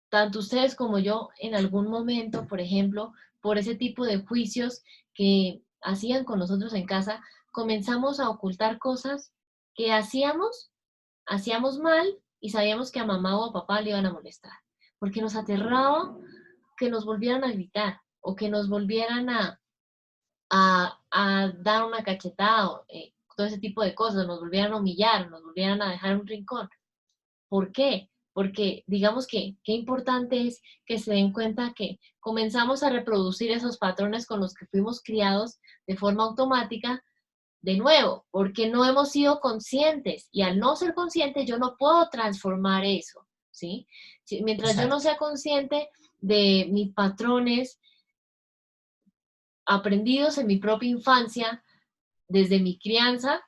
tanto ustedes como yo, en algún momento, por ejemplo, por ese tipo de juicios que hacían con nosotros en casa, comenzamos a ocultar cosas que hacíamos mal y sabíamos que a mamá o a papá le iban a molestar, porque nos aterraba que nos volvieran a gritar o que nos volvieran a dar una cachetada, todo ese tipo de cosas, nos volvieran a humillar, nos volvieran a dejar en un rincón. ¿Por qué? Porque digamos que qué importante es que se den cuenta que comenzamos a reproducir esos patrones con los que fuimos criados de forma automática de nuevo, porque no hemos sido conscientes y al no ser consciente yo no puedo transformar eso, ¿sí? Mientras yo no Exacto. sea consciente de mis patrones aprendidos en mi propia infancia, desde mi crianza,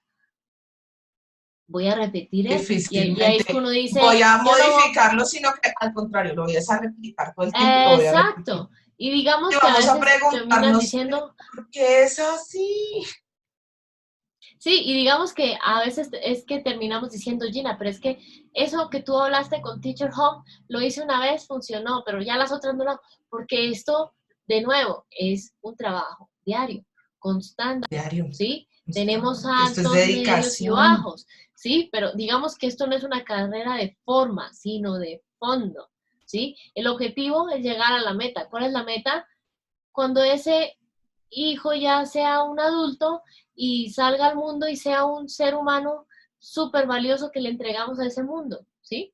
voy a repetir eso. Y ahí es que Difícilmente uno dice, voy a yo no, modificarlo, sino que al contrario, lo voy a replicar todo el tiempo y lo voy a repetir. exacto. Y Y digamos que a vamos a veces terminas preguntarnos, ¿pero diciendo, por qué es así? sí, y digamos que a veces es que terminamos diciendo, Gina, pero es que eso que tú hablaste con Teacher Home, lo hice una vez, funcionó, pero ya las otras no, porque esto, de nuevo, es un trabajo diario, constante, Diario. ¿sí? Tenemos Esto es altos, medios y dedicación. bajos, ¿sí? Pero digamos que esto no es una carrera de forma, sino de fondo, ¿sí? El objetivo es llegar a la meta. ¿Cuál es la meta? Cuando ese hijo ya sea un adulto y salga al mundo y sea un ser humano súper valioso que le entregamos a ese mundo, ¿sí?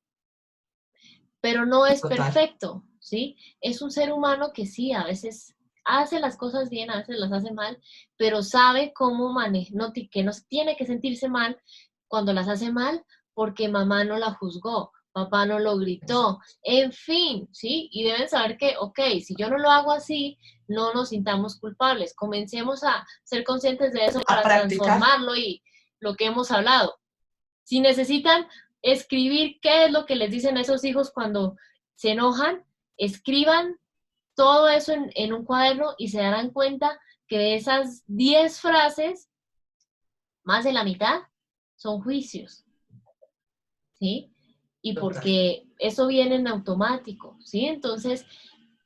Pero no es Total. perfecto, ¿sí? Es un ser humano que sí, a veces hace las cosas bien, a veces las hace mal, pero sabe cómo manejar, no, que no tiene que sentirse mal cuando las hace mal porque mamá no la juzgó, papá no lo gritó, Exacto. en fin, ¿sí? Y deben saber que, ok, si yo no lo hago así, no nos sintamos culpables, comencemos a ser conscientes de eso A para practicar. transformarlo y lo que hemos hablado. Si necesitan escribir qué es lo que les dicen a esos hijos cuando se enojan, escriban todo eso en un cuaderno y se darán cuenta que de esas 10 frases, más de la mitad son juicios, ¿sí? Y Total. porque eso viene en automático, ¿sí? Entonces,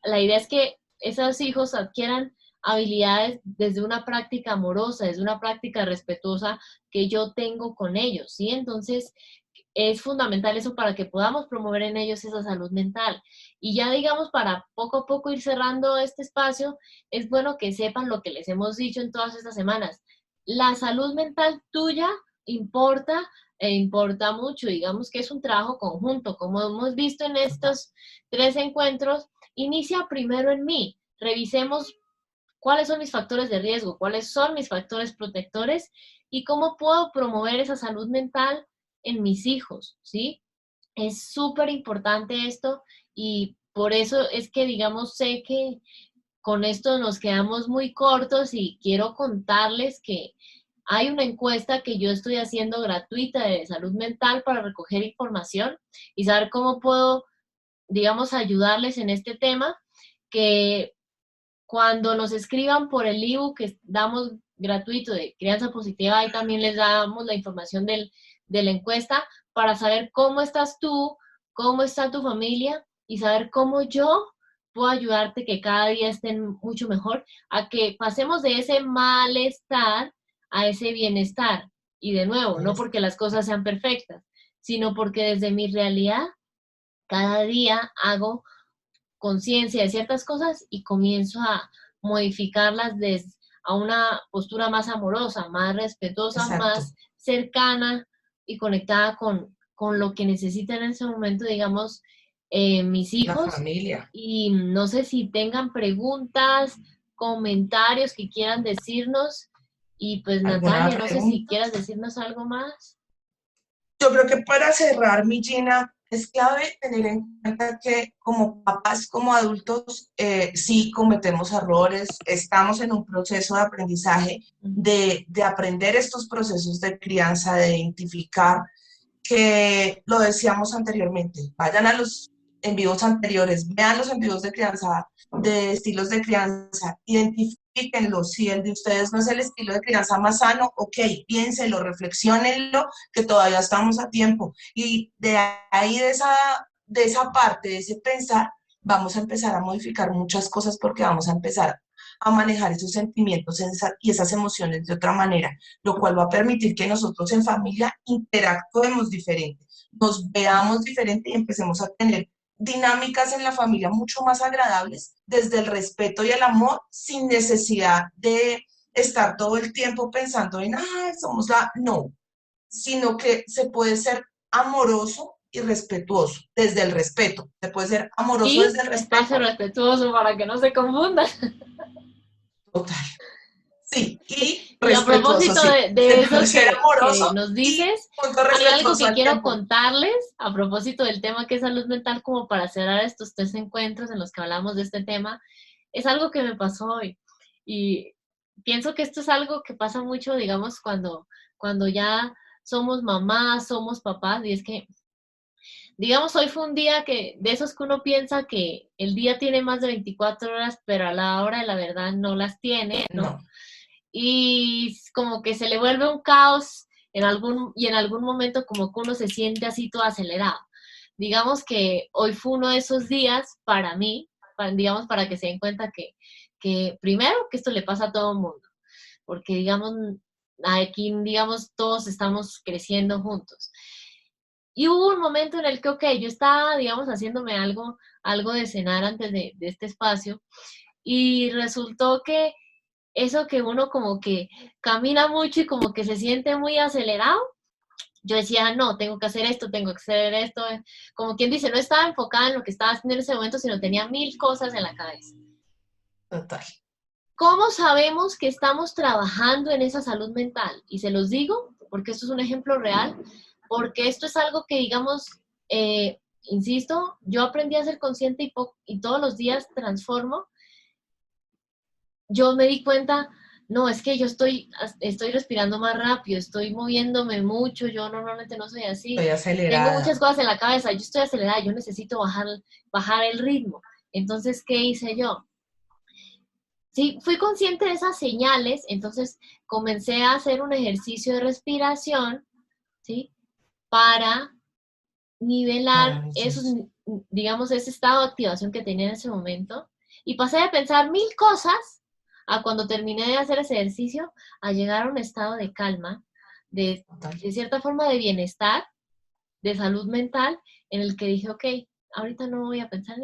la idea es que esos hijos adquieran habilidades desde una práctica amorosa, desde una práctica respetuosa que yo tengo con ellos, ¿sí? Entonces, es fundamental eso para que podamos promover en ellos esa salud mental. Y ya digamos, para poco a poco ir cerrando este espacio, es bueno que sepan lo que les hemos dicho en todas estas semanas. La salud mental tuya importa e importa mucho. Digamos que es un trabajo conjunto. Como hemos visto en estos 3 encuentros, inicia primero en mí. Revisemos cuáles son mis factores de riesgo, cuáles son mis factores protectores y cómo puedo promover esa salud mental en mis hijos, ¿sí? Es súper importante esto y por eso es que, digamos, sé que con esto nos quedamos muy cortos y quiero contarles que hay una encuesta que yo estoy haciendo gratuita de salud mental para recoger información y saber cómo puedo, digamos, ayudarles en este tema, que cuando nos escriban por el ebook que damos gratuito de crianza positiva, ahí también les damos la información de la encuesta para saber cómo estás tú, cómo está tu familia y saber cómo yo puedo ayudarte que cada día estén mucho mejor, a que pasemos de ese malestar a ese bienestar. Y de nuevo, no porque las cosas sean perfectas, sino porque desde mi realidad cada día hago conciencia de ciertas cosas y comienzo a modificarlas a una postura más amorosa, más respetuosa, Exacto, más cercana y conectada con lo que necesitan en ese momento, digamos, mis la hijos. familia. Y no sé si tengan preguntas, comentarios que quieran decirnos. Y pues ¿Alguna Natalia, no sé si pregunta? quieras decirnos algo más. Yo creo que para cerrar, mi Gina, es clave tener en cuenta que como papás, como adultos, sí cometemos errores, estamos en un proceso de aprendizaje, de aprender estos procesos de crianza, de identificar que lo decíamos anteriormente, vayan a los en vivos anteriores, vean los en vivos de crianza, de estilos de crianza, identifíquenlo, si el de ustedes no es el estilo de crianza más sano, ok, piénsenlo, reflexionenlo, que todavía estamos a tiempo. Y de ahí, de esa parte, de ese pensar, vamos a empezar a modificar muchas cosas porque vamos a empezar a manejar esos sentimientos y esas emociones de otra manera, lo cual va a permitir que nosotros en familia interactuemos diferente, nos veamos diferente y empecemos a tener dinámicas en la familia mucho más agradables desde el respeto y el amor sin necesidad de estar todo el tiempo pensando en, ah, somos la... No, sino que se puede ser amoroso y respetuoso desde el respeto. Se puede ser amoroso Y desde el espacio respeto. respetuoso para que no se confundan. Total. Sí, y Y a respetuoso, propósito sí. Se de puede eso ser que amoroso nos y dices, punto hay algo respetuoso que al quiero tiempo. contarles a propósito del tema que es salud mental, como para cerrar estos 3 encuentros en los que hablamos de este tema. Es algo que me pasó hoy. Y pienso que esto es algo que pasa mucho, digamos, cuando ya somos mamás, somos papás, y es que, digamos, hoy fue un día de esos que uno piensa que el día tiene más de 24 horas, pero a la hora de la verdad no las tiene, ¿no? No, Y como que se le vuelve un caos y en algún momento como que uno se siente así todo acelerado. Digamos que hoy fue uno de esos días para mí, digamos, para que se den cuenta que primero que esto le pasa a todo el mundo, porque digamos, aquí digamos todos estamos creciendo juntos. Y hubo un momento en el que, ok, yo estaba, digamos, haciéndome algo de cenar antes de este espacio y resultó que eso que uno como que camina mucho y como que se siente muy acelerado, yo decía, no, tengo que hacer esto, tengo que hacer esto, como quien dice, no estaba enfocada en lo que estaba haciendo en ese momento, sino tenía 1000 cosas en la cabeza. total. ¿Cómo sabemos que estamos trabajando en esa salud mental? Y se los digo, porque esto es un ejemplo real, porque esto es algo que, digamos, insisto, yo aprendí a ser consciente y todos los días transformo. Yo me di cuenta, no, es que yo estoy respirando más rápido, estoy moviéndome mucho, yo normalmente no soy así, Estoy tengo acelerada. muchas cosas en la cabeza, yo estoy acelerada, yo necesito bajar el ritmo. Entonces, ¿qué hice yo? Sí, fui consciente de esas señales, entonces comencé a hacer un ejercicio de respiración, ¿sí? Para nivelar esos, Maravilloso. digamos, ese estado de activación que tenía en ese momento y pasé de pensar 1000 cosas a cuando terminé de hacer ese ejercicio a llegar a un estado de calma, de, Total. de cierta forma de bienestar, de salud mental en el que dije, ok, ahorita no voy a pensar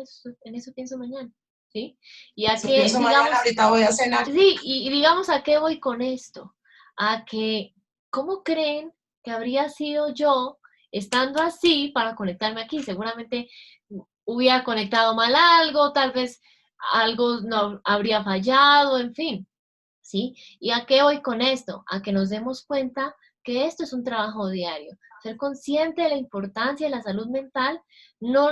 en eso pienso mañana, ¿sí? Y a Eso que, pienso mañana, digamos, ahorita voy a cenar. sí, y digamos, ¿a qué voy con esto? A que, ¿cómo creen que habría sido yo estando así para conectarme aquí? Seguramente hubiera conectado mal algo, tal vez algo no habría fallado, en fin, ¿sí? ¿Y a qué voy con esto? A que nos demos cuenta que esto es un trabajo diario. Ser consciente de la importancia de la salud mental no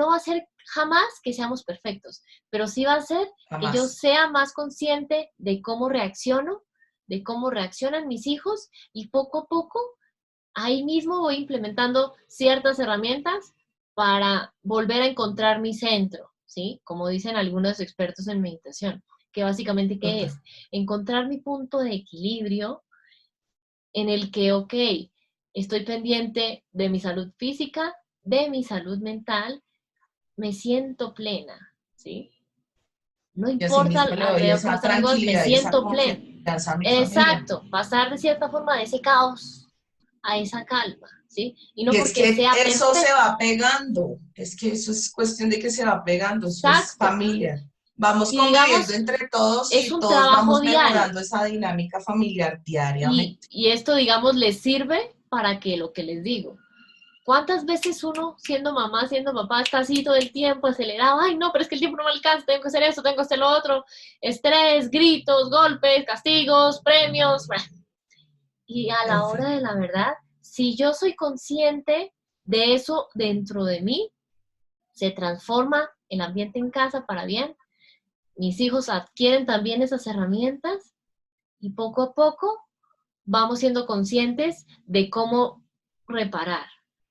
va a ser jamás que seamos perfectos, pero sí va a ser que yo Jamás. sea más consciente de cómo reacciono, de cómo reaccionan mis hijos y poco a poco ahí mismo voy implementando ciertas herramientas para volver a encontrar mi centro, ¿sí? Como dicen algunos expertos en meditación, que básicamente, ¿qué Total. es? Encontrar mi punto de equilibrio en el que, ok, estoy pendiente de mi salud física, de mi salud mental, me siento plena, ¿sí? No Y así importa mismo le doy alrededor cómo esa están las cosas, me tranquilidad y esa siento plena. confianza a mi familia. Exacto, pasar de cierta forma de ese caos a esa calma, ¿sí? Y no Y es porque que sea eso se perfecto. va pegando, es que eso es cuestión de que se va pegando, eso es Exacto. familiar. Vamos Y conviviendo digamos, entre todos es y un todos trabajo vamos diario. mejorando esa dinámica familiar diariamente. Y esto, digamos, les sirve para que lo que les digo. ¿Cuántas veces uno, siendo mamá, siendo papá, está así todo el tiempo acelerado? Ay, no, pero es que el tiempo no me alcanza, tengo que hacer esto, tengo que hacer lo otro. Estrés, gritos, golpes, castigos, premios. Bueno. Y a En la hora fin, de la verdad, si yo soy consciente de eso dentro de mí, se transforma el ambiente en casa para bien. Mis hijos adquieren también esas herramientas y poco a poco vamos siendo conscientes de cómo reparar,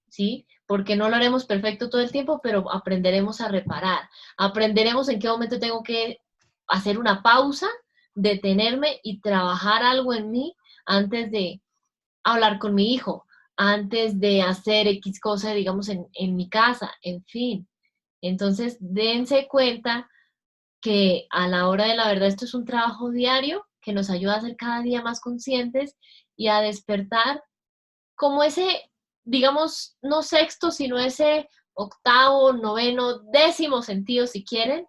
¿sí? Porque no lo haremos perfecto todo el tiempo, pero aprenderemos a reparar. Aprenderemos en qué momento tengo que hacer una pausa, detenerme y trabajar algo en mí antes de hablar con mi hijo, antes de hacer X cosa, digamos, en mi casa, en fin. Entonces, dense cuenta que a la hora de la verdad esto es un trabajo diario que nos ayuda a ser cada día más conscientes y a despertar como ese, digamos, no sexto, sino ese octavo, noveno, décimo sentido, si quieren,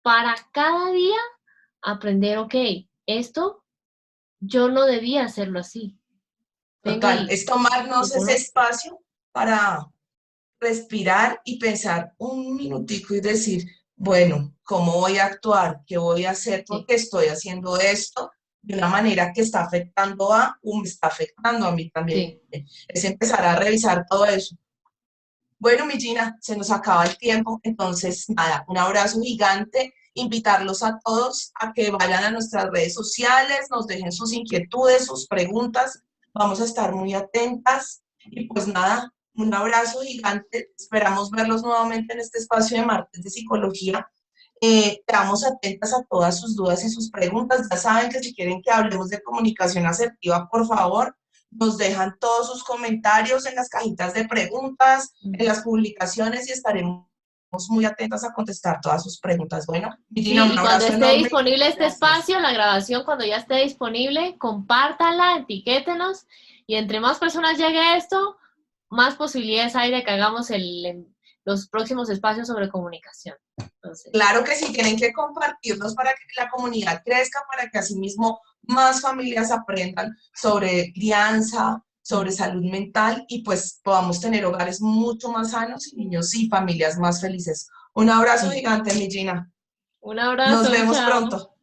para cada día aprender, ok, esto yo no debía hacerlo así. Venga total, y es tomarnos ese reconozco. espacio para respirar y pensar un minutico y decir, bueno, ¿cómo voy a actuar? ¿Qué voy a hacer? Sí, Porque estoy haciendo esto de una manera que está afectando a, o me está afectando a mí también. sí. Es empezar a revisar todo eso. Bueno, mi Gina, se nos acaba el tiempo, entonces nada, un abrazo gigante, invitarlos a todos a que vayan a nuestras redes sociales, nos dejen sus inquietudes, sus preguntas, vamos a estar muy atentas y pues nada, un abrazo gigante, esperamos verlos nuevamente en este espacio de Martes de Psicología. Quedamos atentas a todas sus dudas y sus preguntas, ya saben que si quieren que hablemos de comunicación asertiva, por favor, nos dejan todos sus comentarios en las cajitas de preguntas, en las publicaciones y estaremos muy atentas a contestar todas sus preguntas. Bueno, Virginia, Sí, un y cuando abrazo esté enorme. disponible este Gracias. espacio, la grabación, cuando ya esté disponible, compártanla, etiquétenos y entre más personas llegue esto, más posibilidades hay de que hagamos los próximos espacios sobre comunicación. Entonces, Claro que sí, tienen que compartirlos para que la comunidad crezca, para que asimismo más familias aprendan sobre crianza, sobre salud mental y pues podamos tener hogares mucho más sanos y niños y familias más felices. Un abrazo sí. gigante, mi Gina. Un Nos abrazo, vemos chao. pronto.